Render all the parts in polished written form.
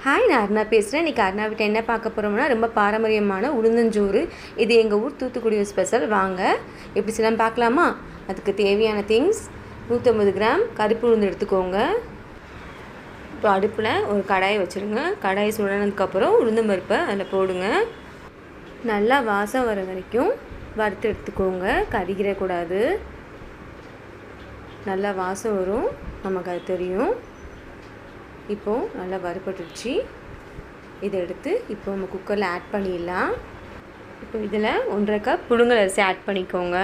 Hi, நான் அருணா பேசுகிறேன். இன்றைக்கி அருணா வீட்டை என்ன பார்க்க போகிறோம்னா, ரொம்ப பாரம்பரியமான உளுந்தஞ்சோறு. இது எங்கள் ஊர் தூத்துக்குடி ஸ்பெஷல். வாங்க எப்படி செய்யலாம் பார்க்கலாமா? அதுக்கு தேவையான திங்ஸ்: 150 கிராம் கருப்பு உளுந்து எடுத்துக்கோங்க. இப்போ அடுப்பில் ஒரு கடாயை வச்சுருங்க. கடாயை சுடனதுக்கப்புறம் உளுந்தம் பருப்பை அதில் போடுங்க. நல்லா வாசம் வர வரைக்கும் வறுத்து எடுத்துக்கோங்க. கருகிடக்கூடாது. நல்லா வாசம் வரும், நமக்கு அது தெரியும். இப்போது நல்லா வறுபட்டுருச்சு. இதை எடுத்து இப்போ நம்ம குக்கரில் ஆட் பண்ணிடலாம். இப்போ இதில் 1.5 கப் புழுங்கல் அரிசி ஆட் பண்ணிக்கோங்க.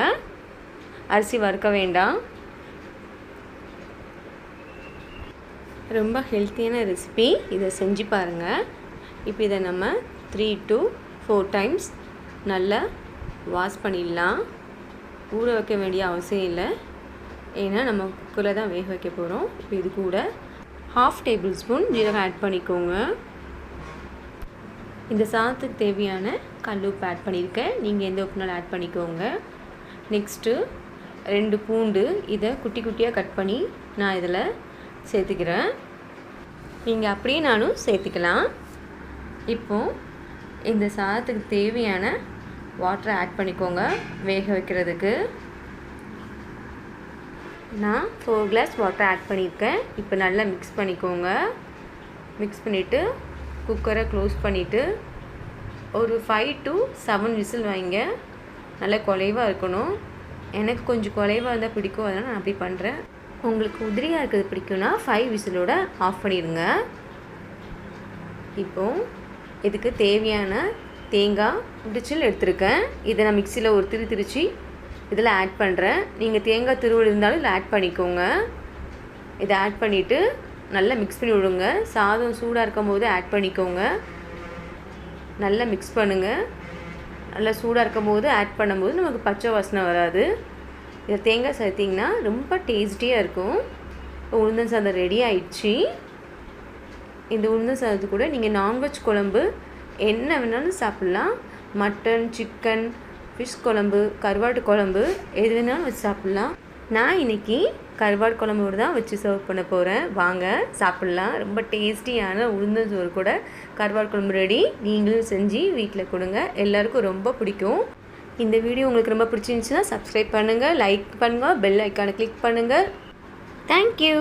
அரிசி வறுக்க வேண்டாம். ரொம்ப ஹெல்த்தியான ரெசிபி, இதை செஞ்சு பாருங்கள். இப்போ இதை நம்ம 3 to 4 டைம்ஸ் நல்லா வாஷ் பண்ணிடலாம். ஊற வைக்க வேண்டிய அவசியம் இல்லை, ஏன்னா நம்ம குக்கரில் தான் வேக வைக்க போகிறோம். இப்போ இது கூட 1/2 டேபிள் ஸ்பூன் ஜீரகம் ஆட் பண்ணிக்கோங்க. இந்த சாதத்துக்கு தேவையான கல் உப்பு ஆட் பண்ணியிருக்கேன். நீங்கள் எந்த உப்புனாலும் ஆட் பண்ணிக்கோங்க. நெக்ஸ்ட்டு 2 பூண்டு, இதை குட்டி குட்டியாக கட் பண்ணி நான் இதில் சேர்த்துக்கிறேன். நீங்கள் அப்படியே நானும் சேர்த்துக்கலாம். இப்போது இந்த சாதத்துக்கு தேவையான வாட்டரை ஆட் பண்ணிக்கோங்க வேக வைக்கிறதுக்கு. நான் 4 கிளாஸ் வாட்டர் ஆட் பண்ணியிருக்கேன். இப்போ நல்லா மிக்ஸ் பண்ணிக்கோங்க. மிக்ஸ் பண்ணிவிட்டு குக்கரை க்ளோஸ் பண்ணிவிட்டு ஒரு 5 to 7 விசில் வைங்க. நல்லா குலைவாக இருக்கணும். எனக்கு கொஞ்சம் குலைவாக இருந்தால் பிடிக்கும், அதனால் நான் அப்படி பண்ணுறேன். உங்களுக்கு உதிரியாக இருக்கிறது பிடிக்கும்னா 5 விசிலோட ஆஃப் பண்ணிடுங்க. இப்போது இதுக்கு தேவையான தேங்காய் உரிச்சல் எடுத்துருக்கேன். இதை நான் மிக்சியில் ஒரு திரிச்சு இதில் ஆட் பண்ணுறேன். நீங்கள் தேங்காய் துருவல் இருந்தாலும் இதில் ஆட் பண்ணிக்கோங்க. இதை ஆட் பண்ணிவிட்டு நல்லா மிக்ஸ் பண்ணி விடுங்க. சாதம் சூடாக இருக்கும் போது ஆட் பண்ணிக்கோங்க. நல்லா மிக்ஸ் பண்ணுங்கள். நல்லா சூடாக இருக்கும் போது ஆட் பண்ணும்போது நமக்கு பச்சை வாசனை வராது. இதை தேங்காய் சேர்த்திங்கன்னா ரொம்ப டேஸ்டியாக இருக்கும். உளுந்தன் சாதம் ரெடி ஆயிடுச்சு. இந்த உளுந்தன் சாதத்து கூட நீங்கள் நான்வெஜ் குழம்பு என்ன வேணாலும் சாப்பிட்லாம். மட்டன், சிக்கன், ஃபிஷ் குழம்பு, கருவாட்டு குழம்பு எது வேணாலும் வச்சு சாப்பிட்லாம். நான் இன்றைக்கி கருவாடு குழம்போடு தான் வச்சு சர்வ் பண்ண போகிறேன். வாங்க சாப்பிட்லாம். ரொம்ப டேஸ்டியான உளுந்தஞ்சோறு கூட கருவாடு குழம்பு ரெடி. நீங்களும் செஞ்சு வீட்டில் கொடுங்க, எல்லாருக்கும் ரொம்ப பிடிக்கும். இந்த வீடியோ உங்களுக்கு ரொம்ப பிடிச்சிருந்துச்சுன்னா சப்ஸ்கிரைப் பண்ணுங்கள், லைக் பண்ணுங்கள், பெல் ஐக்கானை கிளிக் பண்ணுங்கள். தேங்க்யூ.